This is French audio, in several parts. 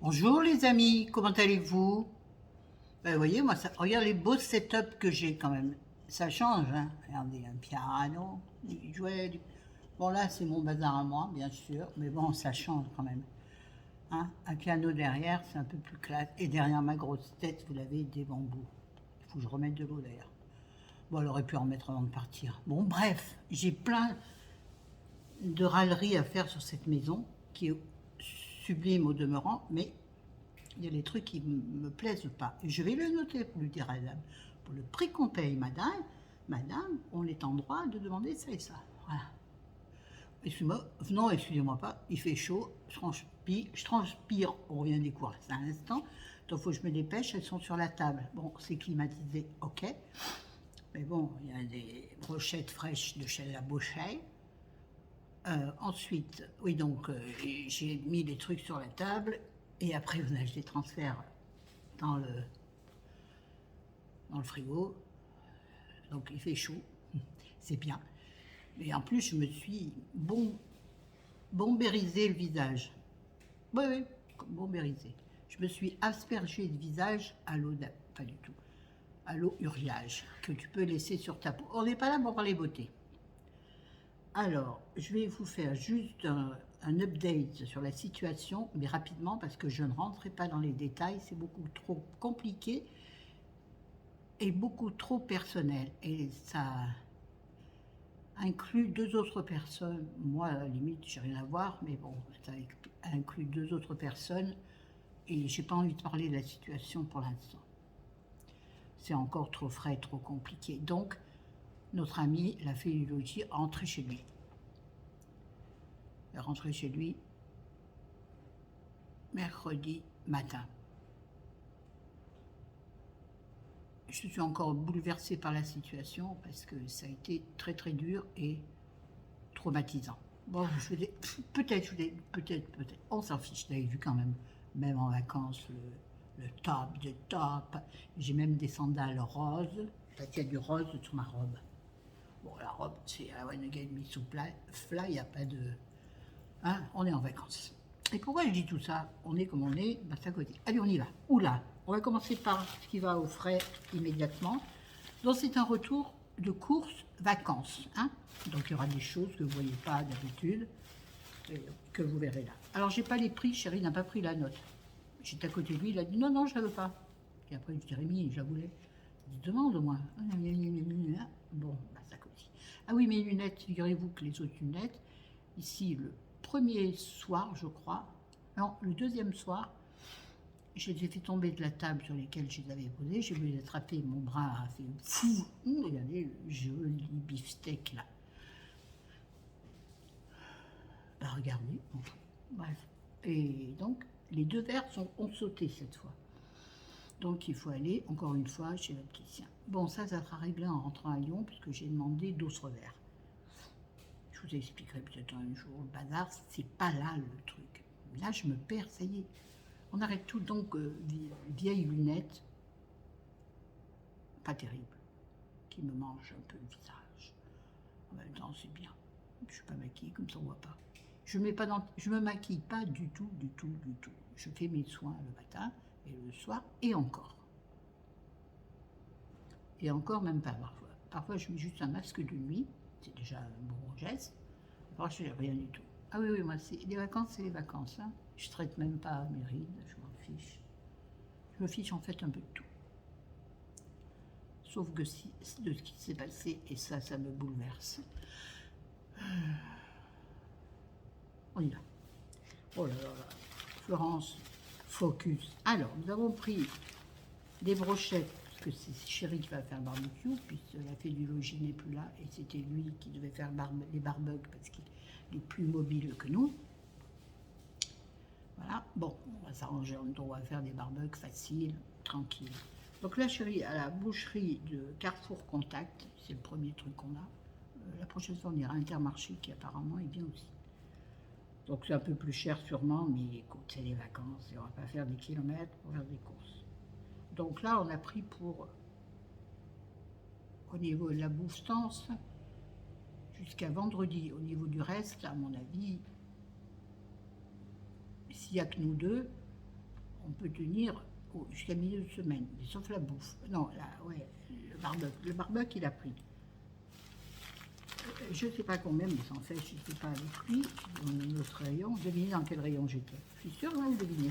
Bonjour les amis, comment allez-vous? Vous voyez, moi, regarde les beaux setups que j'ai quand même. Ça change, hein. Regardez, un piano, des jouets. Bon, là, c'est mon bazar à moi, bien sûr, mais bon, ça change quand même. Hein. Un piano derrière, c'est un peu plus classe. Et derrière ma grosse tête, vous l'avez, des bambous. Il faut que je remette de l'eau d'ailleurs. Bon, elle aurait pu en mettre avant de partir. Bon, bref, j'ai plein de râleries à faire sur cette maison, qui est sublime au demeurant, mais il y a les trucs qui ne me plaisent pas. Et je vais le noter pour lui dire à la dame, pour le prix qu'on paye, madame, on est en droit de demander ça et ça. Voilà. Excusez-moi, non, excusez-moi pas, il fait chaud, je transpire, on revient des cours, c'est un instant, donc il faut que je me dépêche, elles sont sur la table. Bon, c'est climatisé, ok, mais bon, il y a des brochettes fraîches de chez la Beauchère. Ensuite, oui, donc j'ai mis les trucs sur la table et après, je les transfère dans le frigo. Donc il fait chaud, c'est bien. Et en plus, je me suis bombérisé le visage. Oui, oui, bombérisé. Je me suis aspergé le visage à l'eau, pas du tout, à l'eau Uriage, que tu peux laisser sur ta peau. On n'est pas là pour parler beauté. Alors, je vais vous faire juste un update sur la situation, mais rapidement, parce que je ne rentrerai pas dans les détails, c'est beaucoup trop compliqué et beaucoup trop personnel. Et ça inclut deux autres personnes. Moi, à la limite, j'ai rien à voir, mais bon, ça inclut deux autres personnes et j'ai pas envie de parler de la situation pour l'instant. C'est encore trop frais, trop compliqué. Donc, notre ami, la fée du logis, rentrait chez lui. Elle est rentrée chez lui mercredi matin. Je suis encore bouleversée par la situation parce que ça a été très très dur et traumatisant. Bon, peut-être, on s'en fiche, j'avais vu quand même en vacances, le top de top. J'ai même des sandales roses, parce qu'il y a du rose sur ma robe. Bon, la robe, c'est à One Again Me sous fly, il n'y a pas de... Hein, on est en vacances. Et pourquoi je dis tout ça? On est comme on est, bah, c'est à côté. Allez, on y va. Oula, on va commencer par ce qui va au frais immédiatement. Donc c'est un retour de course vacances. Hein, donc il y aura des choses que vous ne voyez pas d'habitude, que vous verrez là. Alors j'ai pas les prix, chérie n'a pas pris la note. J'étais à côté de lui, il a dit non, non, je ne la veux pas. Et après je dis Rémi, je la voulais. Il dit demande au moins. Bon, bah, ça copie. Ah oui, mes lunettes, figurez-vous que les autres lunettes, ici le premier soir, je crois, non, le deuxième soir, je les ai fait tomber de la table sur laquelle je les avais posées. J'ai voulu les attraper, mon bras a fait fou. Regardez le joli beefsteak là. Bah regardez, bref. Et donc, les deux verres ont sauté cette fois. Donc, il faut aller, encore une fois, chez l'opticien. Bon, ça sera réglé en rentrant à Lyon, puisque j'ai demandé d'autres verres. Je vous expliquerai peut-être un jour. Le bazar, c'est pas là le truc. Là, je me perds, ça y est. On arrête tout, donc, vieilles lunettes, pas terrible, qui me mangent un peu le visage. En même temps, c'est bien. Je suis pas maquillée, comme ça on voit pas. Je me maquille pas du tout, du tout, du tout. Je fais mes soins le matin et le soir, et encore. Et encore, même pas parfois. Parfois, je mets juste un masque de nuit, c'est déjà un bon geste. Parfois, je fais rien du tout. Ah oui, oui, moi, les vacances, c'est les vacances. Hein. Je traite même pas mes rides, je m'en fiche. Je me fiche en fait un peu de tout. Sauf que de ce qui s'est passé, et ça me bouleverse. On y va. Oh là là là. Florence, focus. Alors, nous avons pris des brochettes, parce que c'est Chéri qui va faire le barbecue, puisque la fée du logis n'est plus là, et c'était lui qui devait faire les barbecues, parce qu'il est plus mobile que nous. Voilà, bon, on va s'arranger, on va faire des barbecues faciles, tranquilles. Donc là, Chéri, à la boucherie de Carrefour Contact, c'est le premier truc qu'on a. La prochaine fois, on ira à Intermarché, qui apparemment est bien aussi. Donc c'est un peu plus cher sûrement, mais écoute, c'est les vacances, et on va pas faire des kilomètres pour faire des courses. Donc là, on a pris pour, au niveau de la bouffe-stance, jusqu'à vendredi. Au niveau du reste, à mon avis, s'il n'y a que nous deux, on peut tenir jusqu'à milieu de semaine, mais sauf la bouffe. Non, ouais, le barbecue, il a pris. Je ne sais pas combien, mais sans fait, je ne sais pas avec lui, dans notre rayon. Devinez dans quel rayon j'étais. Je suis sûre, là, vous devinez.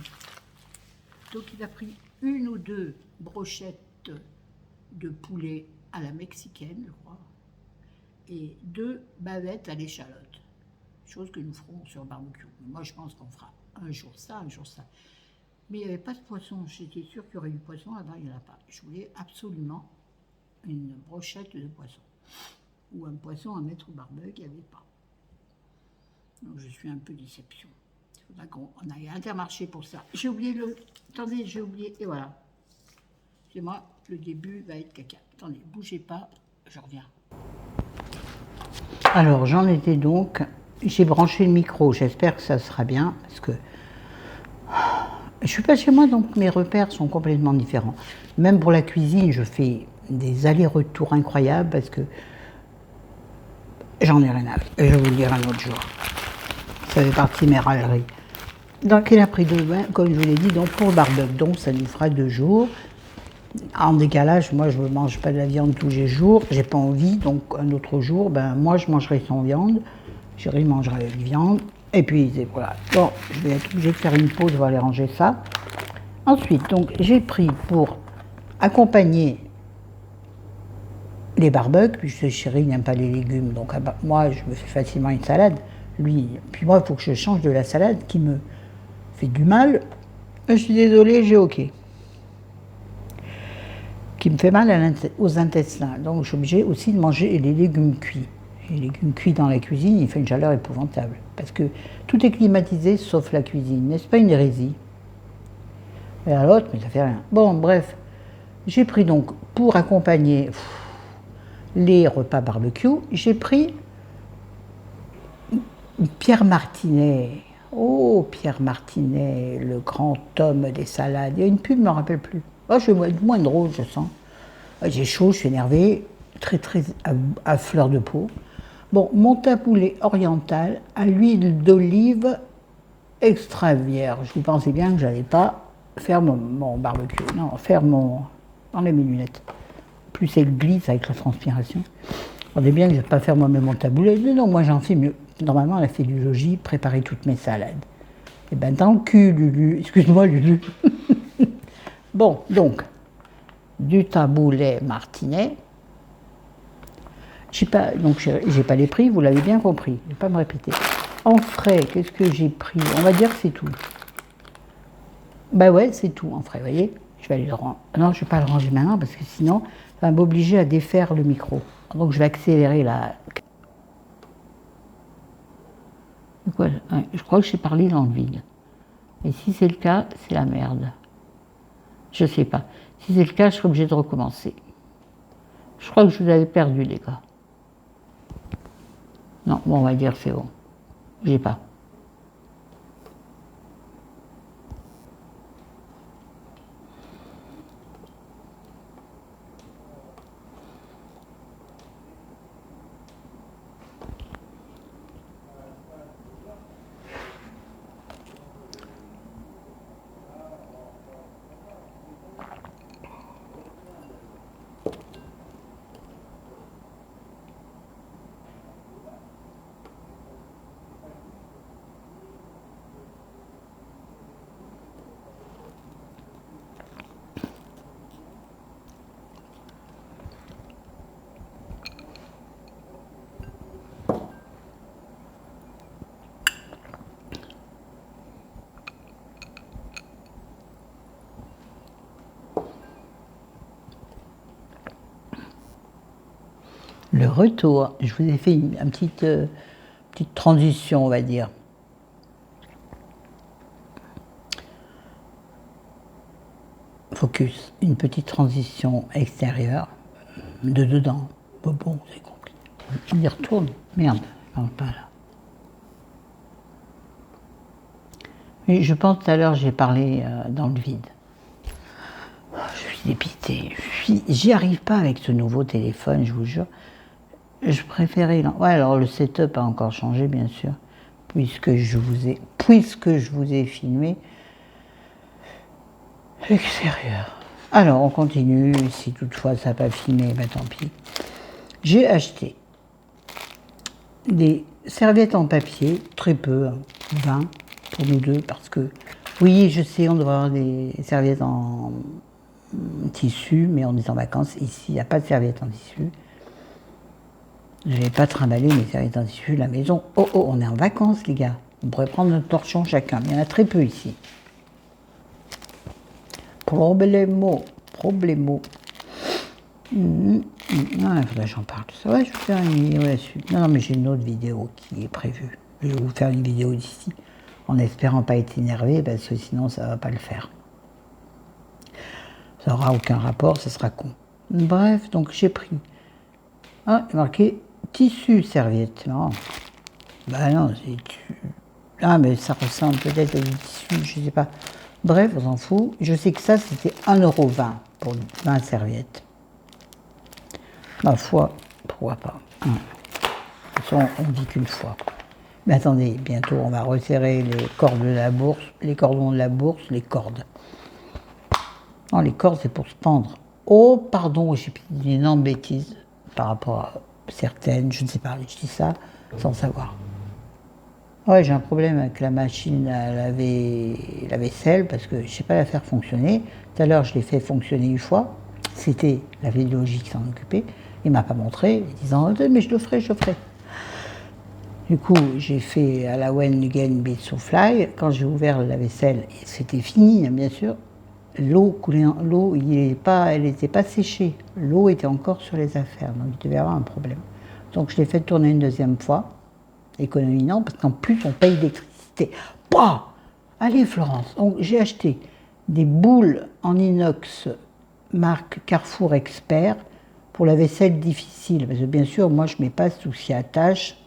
Donc, il a pris 1 ou 2 brochettes de poulet à la mexicaine, je crois, et 2 bavettes à l'échalote. Chose que nous ferons sur barbecue. Moi, je pense qu'on fera un jour ça, un jour ça. Mais il n'y avait pas de poisson. J'étais sûre qu'il y aurait du poisson, là-bas, il n'y en a pas. Je voulais absolument une brochette de poisson. Ou un poisson à mettre au barbecue, il n'y avait pas. Donc je suis un peu déception. Il faudra qu'on aille à Intermarché pour ça. J'ai oublié le... Attendez, j'ai oublié... Et voilà. C'est moi, le début va être caca. Attendez, bougez pas, je reviens. Alors, j'en étais donc... J'ai branché le micro, j'espère que ça sera bien, parce que... Je suis pas chez moi, donc mes repères sont complètement différents. Même pour la cuisine, je fais des allers-retours incroyables, parce que j'en ai rien à faire. Je vais vous le dire un autre jour. Ça fait partie de mes râleries. Donc, il a pris 2 bains, comme je vous l'ai dit, donc pour le barbecue. Donc, ça nous fera 2 jours. En décalage, moi, je ne mange pas de la viande tous les jours. J'ai pas envie, donc un autre jour, ben, moi, je mangerai sans viande. Chérie mangera avec viande. Et puis, voilà. Bon, je vais être obligée de faire une pause, je vais aller ranger ça. Ensuite, donc, j'ai pris pour accompagner les barbecues, puisque chérie n'aime pas les légumes, donc moi, je me fais facilement une salade. Lui, puis moi, il faut que je change de la salade qui me fait du mal. Je suis désolée, j'ai OK. Qui me fait mal aux intestins. Donc, je suis obligée aussi de manger les légumes cuits. Les légumes cuits dans la cuisine, il fait une chaleur épouvantable. Parce que tout est climatisé sauf la cuisine. N'est-ce pas une hérésie? Et à l'autre, mais ça fait rien. Bon, bref. J'ai pris donc, pour accompagner les repas barbecue, j'ai pris Pierre Martinet. Oh, Pierre Martinet, le grand homme des salades. Il y a une pub, je ne me rappelle plus. Oh, je suis moins drôle, je sens. J'ai chaud, je suis énervée, très à fleur de peau. Bon, mon taboulé oriental à l'huile d'olive extra vierge. Vous pensez bien que je n'allais pas faire mon barbecue, non, faire enlève mes lunettes. Plus elle glisse avec la transpiration. On est bien que je ne vais pas faire moi-même mon taboulé. Non, moi j'en fais mieux. Normalement, elle a fait du logis, préparer toutes mes salades. Eh ben, dans le cul, Lulu. Excuse-moi, Lulu. Bon, donc, du taboulet martinet. J'ai pas les prix, vous l'avez bien compris. Je ne vais pas me répéter. En frais, qu'est-ce que j'ai pris? On va dire que c'est tout. Ben ouais, c'est tout en frais, vous voyez. Je vais aller le ranger. Non, je ne vais pas le ranger maintenant parce que sinon, ça va m'obliger à défaire le micro. Donc je vais accélérer la... Je crois que j'ai parlé dans le vide. Et si c'est le cas, c'est la merde. Je sais pas. Si c'est le cas, je serai obligée de recommencer. Je crois que je vous avais perdu, les gars. Non, bon, on va dire c'est bon. J'ai pas. Le retour, je vous ai fait une petite transition, on va dire. Focus, une petite transition extérieure, de dedans. Bon, c'est compliqué. On y retourne. Merde, je parle pas là. Mais je pense tout à l'heure, j'ai parlé dans le vide. Je suis dépitée. J'y arrive pas avec ce nouveau téléphone, je vous jure. Je préférais... Ouais, alors le setup a encore changé, bien sûr, puisque je vous ai filmé. Extérieur. Alors, on continue. Si toutefois ça n'a pas filmé, ben tant pis. J'ai acheté des serviettes en papier, très peu, 20 pour nous deux, parce que, oui, je sais, on devrait avoir des serviettes en tissu, mais on est en vacances. Ici, il n'y a pas de serviettes en tissu. Je n'avais pas trimballé mes serviettes en tissu à la maison. Oh, oh, on est en vacances, les gars. On pourrait prendre notre torchon chacun, mais il y en a très peu ici. Problemo. Ah, il faudrait que j'en parle. Ça va, je vais faire une vidéo là-dessus. Non, mais j'ai une autre vidéo qui est prévue. Je vais vous faire une vidéo d'ici, en espérant pas être énervé, parce que sinon ça va pas le faire. Ça n'aura aucun rapport, ça sera con. Bref, donc j'ai pris. Ah, il est marqué tissu serviette. Non. Bah non, c'est. Ah, mais ça ressemble peut-être à du tissu, je sais pas. Bref, on s'en fout. Je sais que ça, c'était 1,20 € pour 20 serviettes. Ma foi, pourquoi pas. De toute façon, on dit qu'une fois. Mais attendez, bientôt, on va resserrer les cordes de la bourse, les cordons de la bourse, les cordes. Non, les cordes, c'est pour se pendre. Oh, pardon, j'ai dit une énorme bêtise par rapport à certaines, je ne sais pas, je dis ça sans savoir. Ouais, j'ai un problème avec la machine à laver la vaisselle parce que je ne sais pas la faire fonctionner. Tout à l'heure, je l'ai fait fonctionner une fois. C'était la vidéologie qui s'en occupait. Il ne m'a pas montré, disant mais je le ferai, je le ferai. Du coup, j'ai fait à la When Again Beat So Fly. Quand j'ai ouvert la vaisselle, c'était fini, bien sûr. L'eau coulait, l'eau, elle n'était pas séchée. L'eau était encore sur les affaires, donc il devait y avoir un problème. Donc je l'ai fait tourner une deuxième fois. Économie non, parce qu'en plus on paye l'électricité. Bah, allez Florence, donc j'ai acheté des boules en inox marque Carrefour Expert pour la vaisselle difficile. Parce que bien sûr, moi je ne mets pas tout ce qui attache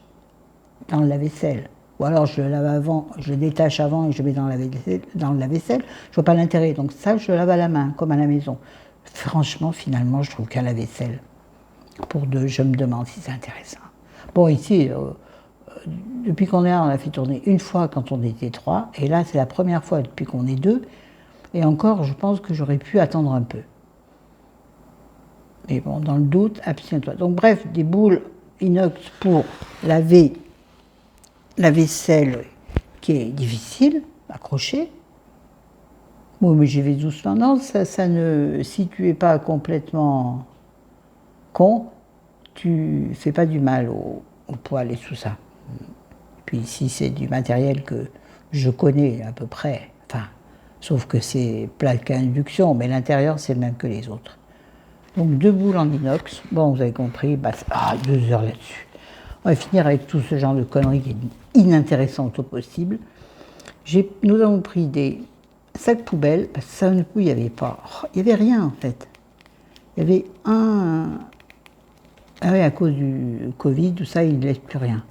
dans le lave-vaisselle. Ou alors je le lave avant, je le détache avant et je le mets dans le lave-vaisselle. Je ne vois pas l'intérêt. Donc ça, je le lave à la main, comme à la maison. Franchement, finalement, je trouve qu'un lave-vaisselle, pour deux, je me demande si c'est intéressant. Bon, ici, depuis qu'on est là, on a fait tourner une fois quand on était 3, et là, c'est la première fois depuis qu'on est 2, et encore, je pense que j'aurais pu attendre un peu. Mais bon, dans le doute, abstiens-toi. Donc bref, des boules inox pour laver la vaisselle qui est difficile, accrochée. Bon, mais j'y vais doucement. Non, ça ne... Si tu n'es pas complètement con, tu fais pas du mal au poêle et tout ça. Puis si c'est du matériel que je connais à peu près, enfin, sauf que c'est plaque à induction, mais l'intérieur c'est le même que les autres. Donc 2 boules en inox, bon vous avez compris, bah, 2 heures là-dessus. On va finir avec tout ce genre de conneries qui est inintéressant au possible. Nous avons pris des sacs poubelles, parce que ça il n'y avait pas, il n'y avait rien en fait. Il y avait un... Ah oui, à cause du Covid, tout ça, il ne laisse plus rien.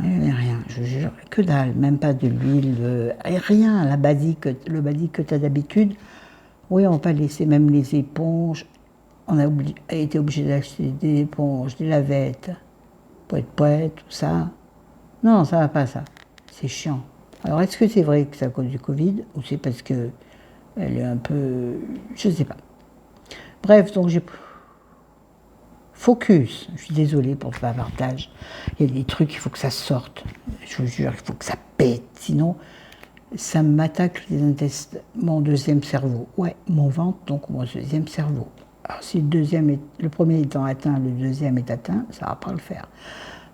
Il n'y avait rien, je jure, que dalle, même pas de l'huile, rien, le basique que tu as d'habitude. Oui, on va pas laisser même les éponges. On a été obligé d'acheter des éponges, des lavettes, poète, tout ça. Non, ça va pas ça, c'est chiant. Alors est-ce que c'est vrai que c'est à cause du Covid ou c'est parce que elle est un peu... je ne sais pas. Bref, donc j'ai... Focus, je suis désolée pour le bavardage. Il y a des trucs, il faut que ça sorte. Je vous jure, il faut que ça pète. Sinon, ça m'attaque mon deuxième cerveau. Ouais, mon ventre, donc mon deuxième cerveau. Alors si le premier étant atteint, le deuxième est atteint, ça ne va pas le faire.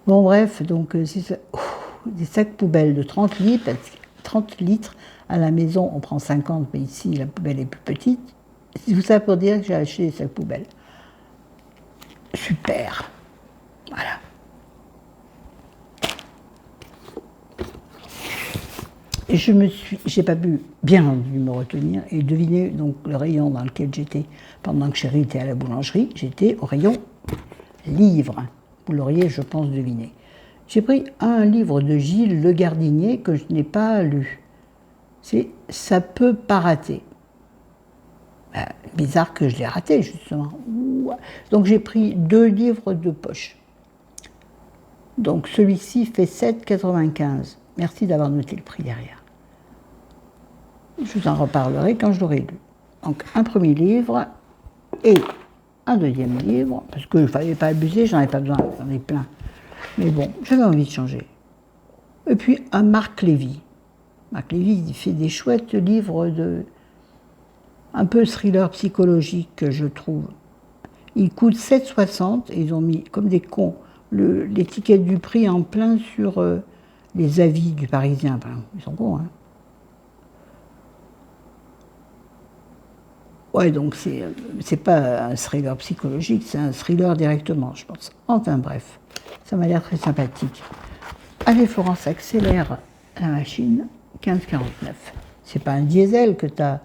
Bon, bref, donc des sacs poubelles de 30 litres. 30 litres. À la maison, on prend 50, mais ici, la poubelle est plus petite. C'est tout ça pour dire que j'ai acheté des sacs poubelles. Super. Voilà. Et j'ai pas pu bien me retenir et deviner donc le rayon dans lequel j'étais pendant que Chérie était à la boulangerie. J'étais au rayon livres. Vous l'auriez, je pense, deviné. J'ai pris un livre de Gilles Le Gardinier que je n'ai pas lu. C'est Ça peut pas rater. Ben, bizarre que je l'ai raté, justement. Donc j'ai pris 2 livres de poche. Donc celui-ci fait 7,95 €. Merci d'avoir noté le prix derrière. Je vous en reparlerai quand je l'aurai lu. Donc, un premier livre et un deuxième livre, parce qu'il ne fallait pas abuser, j'en ai pas besoin, j'en ai plein. Mais bon, j'avais envie de changer. Et puis, un Marc Lévy. Marc Lévy, il fait des chouettes livres un peu thriller psychologique, je trouve. Il coûte 7,60 et ils ont mis, comme des cons, l'étiquette du prix en plein sur les avis du Parisien. Enfin, ils sont cons, hein. Ouais, donc c'est pas un thriller psychologique, c'est un thriller directement, je pense. Enfin bref, ça m'a l'air très sympathique. Allez Florence, accélère la machine, 15,49. C'est pas un diesel que t'as,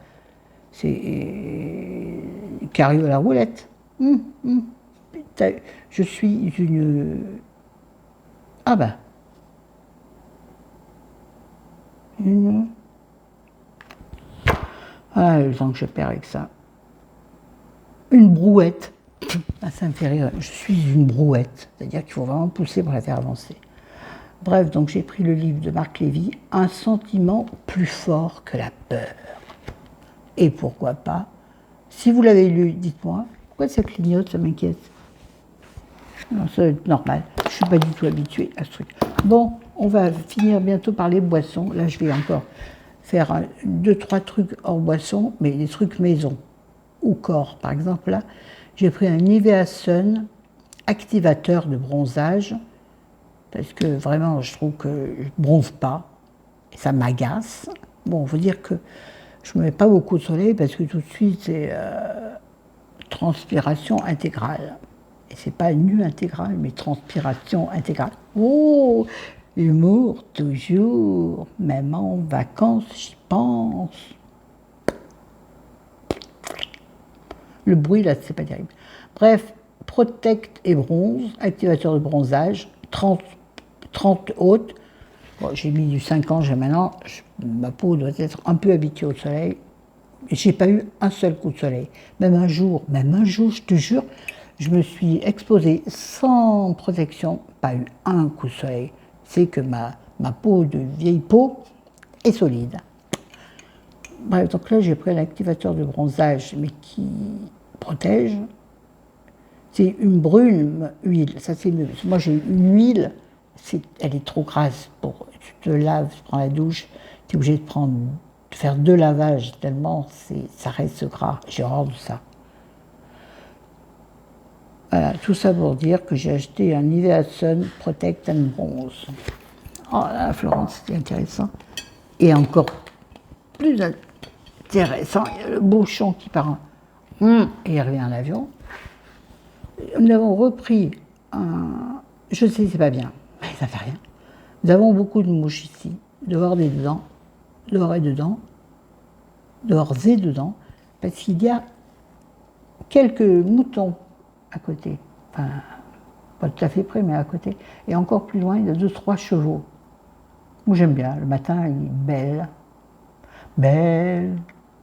c'est carré à la roulette. Je suis une... Ah ben. Ah, le temps que je perds avec ça. Une brouette. Ah, ça me fait rire. Je suis une brouette. C'est-à-dire qu'il faut vraiment pousser pour la faire avancer. Bref, donc j'ai pris le livre de Marc Lévy, Un sentiment plus fort que la peur. Et pourquoi pas, si vous l'avez lu, dites-moi, pourquoi ça clignote, ça m'inquiète. Non, ça doit être normal. Je ne suis pas du tout habituée à ce truc. Bon, on va finir bientôt par les boissons. Là, je vais encore faire 2-3 trucs hors boisson, mais des trucs maison ou corps. Par exemple, là, j'ai pris un Nivea Sun activateur de bronzage, parce que vraiment, je trouve que je ne bronze pas, et ça m'agace. Bon, il faut dire que je ne me mets pas beaucoup de soleil, parce que tout de suite, c'est transpiration intégrale. Et c'est pas nu intégral, mais transpiration intégrale. Oh, humour toujours, même en vacances, j'y pense. Le bruit, là, c'est pas terrible. Bref, Protect et bronze, activateur de bronzage, 30 hautes. Bon, j'ai mis du 5 ans, maintenant, ma peau doit être un peu habituée au soleil. J'ai pas eu un seul coup de soleil. Même un jour, je te jure, je me suis exposée sans protection, pas eu un coup de soleil. C'est que ma peau de vieille peau est solide. Bref, donc là, j'ai pris un activateur de bronzage, mais qui protège. C'est une brune huile, ça c'est mieux. Moi, j'ai une huile, elle est trop grasse pour. Tu te laves, tu prends la douche, tu es obligé de faire 2 lavages, tellement ça reste gras. J'ai horreur de ça. Voilà, tout ça pour dire que j'ai acheté un Nivea Sun Protect and Bronze. Oh là, Florence, c'était intéressant. Et encore plus intéressant, il y a le bouchon qui part et il revient en avion. Nous avons repris un... Je sais, c'est pas bien, mais ça fait rien. Nous avons beaucoup de mouches ici, dehors et dedans, dehors et dedans, parce qu'il y a quelques moutons à côté. Enfin, pas tout à fait près, mais à côté. Et encore plus loin, il y a 2-3 chevaux. Moi, j'aime bien. Le matin, il est belle. Belle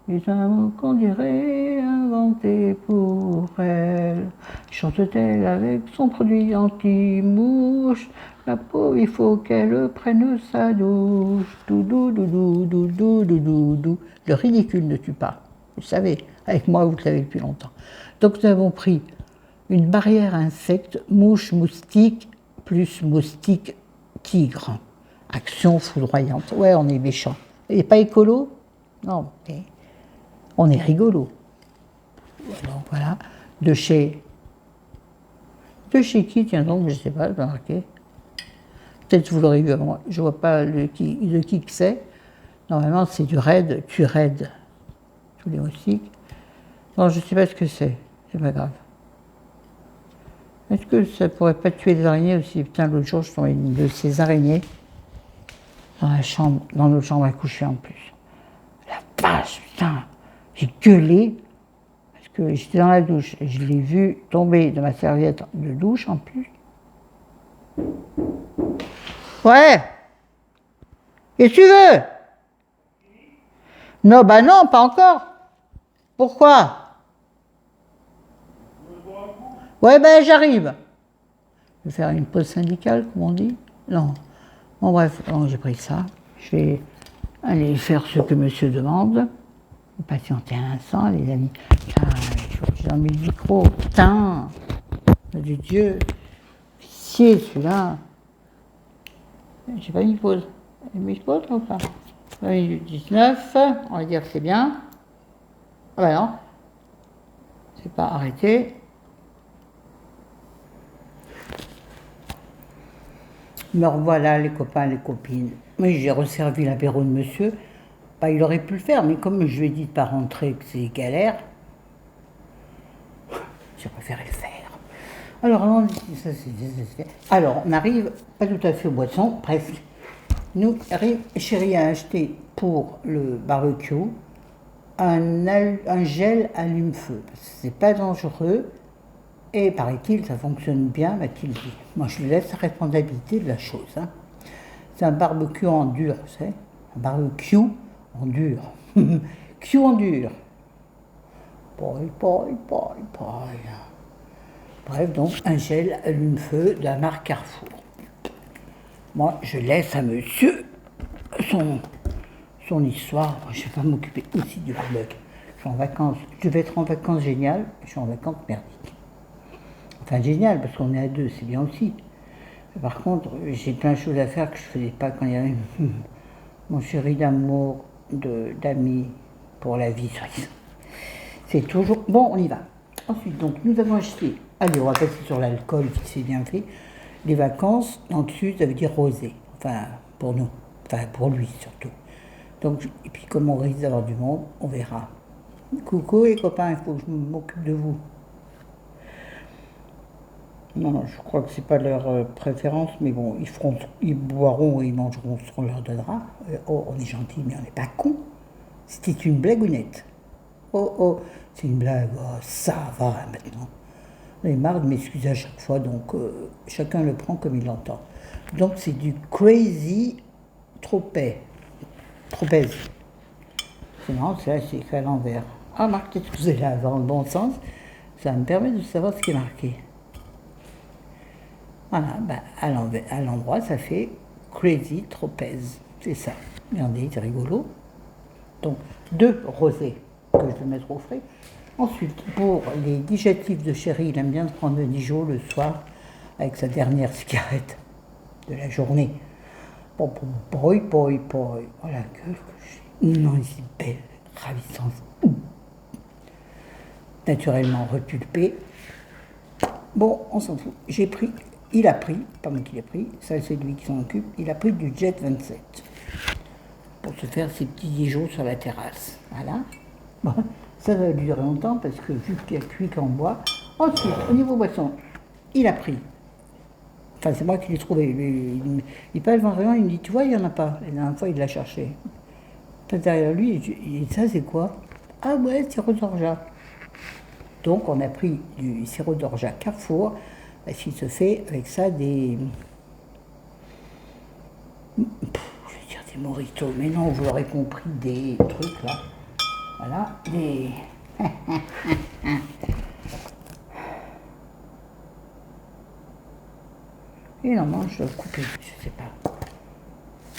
est un mot qu'on dirait inventé pour elle. Chante-t-elle avec son produit anti-mouche. La peau, il faut qu'elle prenne sa douche. Doudou, doudou, doudou, doudou, doudou. Le ridicule ne tue pas. Vous savez, avec moi, vous le savez depuis longtemps. Donc, nous avons pris une barrière insecte, mouche, moustique, plus moustique, tigre. Action foudroyante. Ouais, on est méchant. Et pas écolo? Non, mais on est rigolo. Donc voilà, de chez qui, tiens donc, je ne sais pas, j'ai marqué. Peut-être vous l'aurez vu avant moi. Je ne vois pas de qui que c'est. Normalement, c'est du raid, tu raid. Tous les moustiques. Non, je ne sais pas ce que c'est. C'est pas grave. Est-ce que ça pourrait pas tuer des araignées aussi? Putain, l'autre jour, je tombais une de ces araignées dans la chambre, dans notre chambre à coucher en plus. La vache, putain, j'ai gueulé parce que j'étais dans la douche et je l'ai vu tomber de ma serviette de douche en plus. Ouais. Qu'est-ce que tu veux? Non, bah non, pas encore. Pourquoi? Ouais, ben j'arrive. Je vais faire une pause syndicale, comme on dit. Non. Bon, bref, j'ai pris ça. Je vais Allez faire ce que monsieur demande. Patientez un instant, les amis. Ah, j'ai dans le micro. Putain, de Dieu. Fier celui-là. J'ai pas mis pause. J'ai mis pause ou pas? 19, on va dire que c'est bien. Ah bah non. C'est pas arrêté. Me revoilà les copains, les copines. Oui, j'ai resservi l'apéro de monsieur. Bah, il aurait pu le faire, mais comme je lui ai dit de ne pas rentrer, que c'est galère, j'ai préféré le faire. Alors, on arrive pas tout à fait aux boissons, presque. Nous, chérie a acheté pour le barbecue un gel allume-feu. C'est pas dangereux et paraît-il, ça fonctionne bien, m'a-t-il dit. Moi, je lui laisse la responsabilité de la chose. Hein. C'est un barbecue en dur, tu sais. Un barbecue en dur. Q en dur. Bref, donc un gel allume-feu de la marque Carrefour. Moi, je laisse à monsieur son histoire. Je ne vais pas m'occuper aussi du barbecue. Je suis en vacances. Je vais être en vacances géniales. Je suis en vacances merdiques. Enfin, génial, parce qu'on est à deux, c'est bien aussi. Par contre, j'ai plein de choses à faire que je ne faisais pas quand il y avait mon chéri d'amour, d'amis pour la vie. C'est toujours... Bon, on y va. Ensuite, donc, nous avons acheté... Allez, on va passer sur l'alcool, qui s'est bien fait. Les vacances, dans le sud, ça veut dire rosé. Enfin, pour nous. Enfin, pour lui, surtout. Donc, et puis, comme on risque d'avoir du monde, on verra. Coucou les copains, il faut que je m'occupe de vous. Non, je crois que c'est pas leur préférence, mais bon, ils boiront et ils mangeront ce qu'on leur donnera. Oh, on est gentil, mais on n'est pas con. C'était une blagounette. Oh, c'est une blague. Oh, ça va maintenant. On est marre de m'excuser à chaque fois, donc chacun le prend comme il l'entend. Donc c'est du crazy tropez. C'est marrant, c'est écrit à l'envers. Ah, marqué tout ça là dans le bon sens. Ça me permet de savoir ce qui est marqué. Voilà, ben, à l'endroit, ça fait crazy trapèze. C'est ça. Regardez, c'est rigolo. Donc, 2 rosés que je vais mettre au frais. Ensuite, pour les digestifs de chéri, il aime bien prendre le Dijon le soir avec sa dernière cigarette de la journée. Voilà, que non, c'est belle, ravissante. Naturellement repulpé. Bon, on s'en fout. Il a pris, pas moi qui l'ai pris, ça c'est lui qui s'en occupe, il a pris du Jet 27 pour se faire ses petits Dijon sur la terrasse. Voilà. Bon, ça va durer longtemps parce que vu qu'il y a cuit qu'on boit. Ensuite, au niveau boisson, il a pris. Enfin, c'est moi qui l'ai trouvé. Il passe devant rien, il me dit, tu vois, il n'y en a pas. La dernière fois, il l'a cherché. Passe derrière lui, il dit, ça c'est quoi? Ah ouais, sirop d'orgeat. Donc, on a pris du sirop d'orgeat Carrefour, parce qu'il se fait avec ça des... je vais dire des moritos, mais non, vous l'aurez compris, des trucs là. Voilà, des... Et normalement, je dois couper, je sais pas.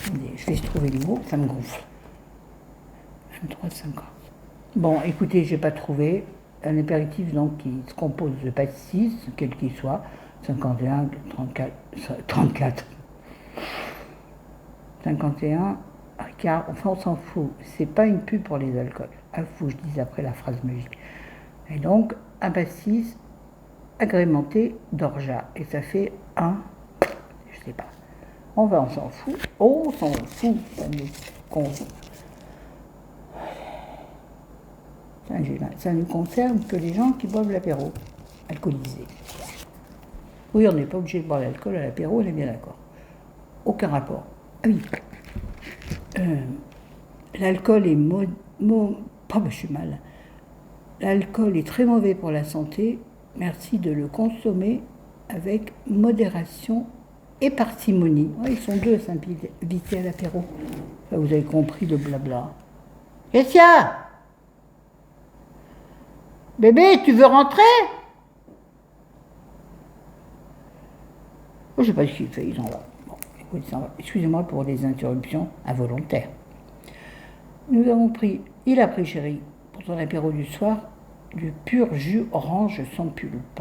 Attendez, je vais trouver le mot, ça me gonfle. 23,50. Bon, écoutez, je n'ai pas trouvé. Un apéritif donc, qui se compose de pastis, quel qu'il soit, 51, 34, 51, car enfin on s'en fout, c'est pas une pub pour les alcools. Ah, faut que je dise après la phrase magique. Et donc, un pastis agrémenté d'orgeat, et ça fait un, je sais pas, on s'en fout, on s'en fout, ça ne concerne que les gens qui boivent l'apéro alcoolisé. Oui, on n'est pas obligé de boire l'alcool à l'apéro, on est bien d'accord. Aucun rapport. Ah oui. L'alcool est je suis mal. L'alcool est très mauvais pour la santé. Merci de le consommer avec modération et parcimonie. Ouais, ils sont deux à s'inviter à l'apéro. Vous avez compris le blabla. Qu'est-ce qu'il y a ? Bébé, tu veux rentrer? Je ne sais pas ce qu'il fait, il s'en va. Bon, écoute, il s'en va. Excusez-moi pour les interruptions involontaires. Nous avons pris, il a pris chéri, pour ton apéro du soir, du pur jus orange sans pulpe.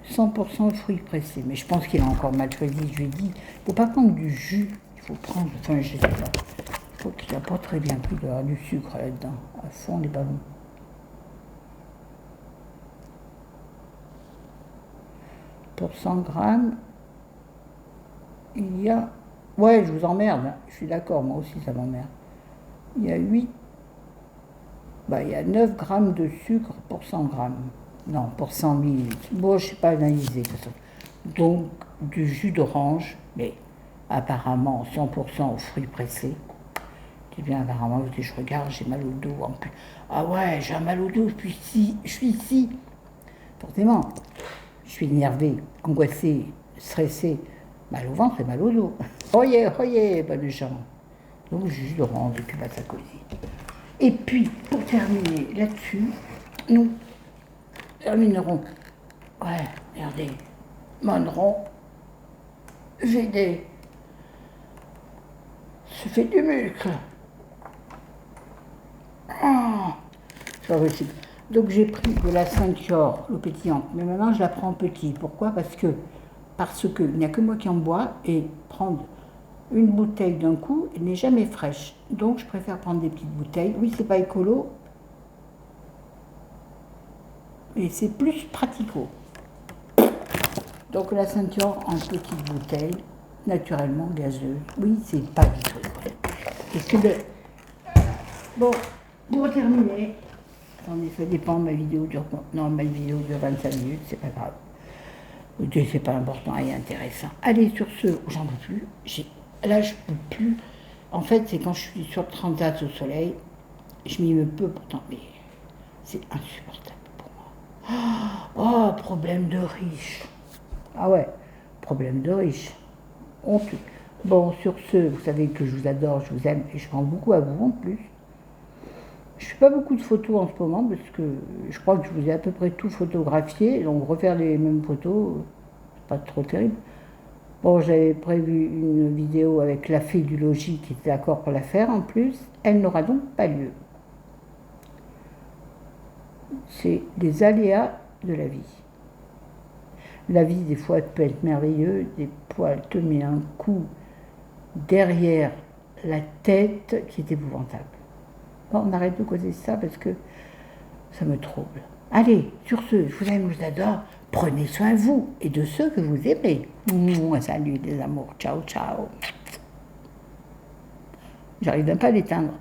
100% fruits pressés. Mais je pense qu'il a encore mal choisi. Je lui ai dit, il ne faut pas prendre du jus. Il faut prendre, enfin je sais pas. Il faut qu'il n'a pas très bien pris d'avoir du sucre là-dedans. À fond les ballons. Pour 100 grammes, il y a... Ouais, je vous emmerde. Hein. Je suis d'accord, moi aussi ça m'emmerde. Il y a 8... Bah, il y a 9 grammes de sucre pour 100 grammes. Non, pour 100 millilitres. Bon, je ne sais pas analyser de toute façon. Donc, du jus d'orange, mais apparemment 100% aux fruits pressés. C'est bien, apparemment, je regarde, j'ai mal au dos en plus. Ah ouais, j'ai mal au dos, je suis ici. Forcément, je suis énervée, angoissée, stressée, mal au ventre et mal au dos. Oyez, bonnes gens. Donc, jus d'orange et puis à causer. Et puis, pour terminer là-dessus, nous terminerons. Ouais, regardez, Monron, VD, se fait du muscle. Ah, c'est pas possible. Donc j'ai pris de la Saint-Cure, l'eau pétillante, mais maintenant je la prends petit. Pourquoi? Parce qu'il n'y a que moi qui en bois et prendre une bouteille d'un coup n'est jamais fraîche. Donc je préfère prendre des petites bouteilles. Oui, c'est pas écolo, mais c'est plus pratico. Donc la Saint-Cure en petite bouteille, naturellement gazeuse. Oui, c'est pas du tout. Bon, pour terminer, attendez, ça dépend, ma vidéo dure... Non, ma vidéo dure 25 minutes, c'est pas grave. C'est pas important et intéressant. Allez, sur ce, j'en peux plus. Là, je peux plus. En fait, c'est quand je suis sur le transat au soleil, je m'y me peux pourtant, mais c'est insupportable pour moi. Oh, problème de riche. Ah ouais, problème de riche. Honteux. Bon, sur ce, vous savez que je vous adore, je vous aime et je pense beaucoup à vous en plus. Je ne fais pas beaucoup de photos en ce moment parce que je crois que je vous ai à peu près tout photographié, donc refaire les mêmes photos, c'est pas trop terrible. Bon, j'avais prévu une vidéo avec la fée du logis qui était d'accord pour la faire en plus. Elle n'aura donc pas lieu. C'est les aléas de la vie. La vie, des fois, peut être merveilleuse, des fois, elle te met un coup derrière la tête qui est épouvantable. Bon, on arrête de causer ça parce que ça me trouble. Allez, sur ce, je vous aime, je vous adore. Prenez soin de vous et de ceux que vous aimez. Salut les amours, ciao, ciao. J'arrive même pas à l'éteindre.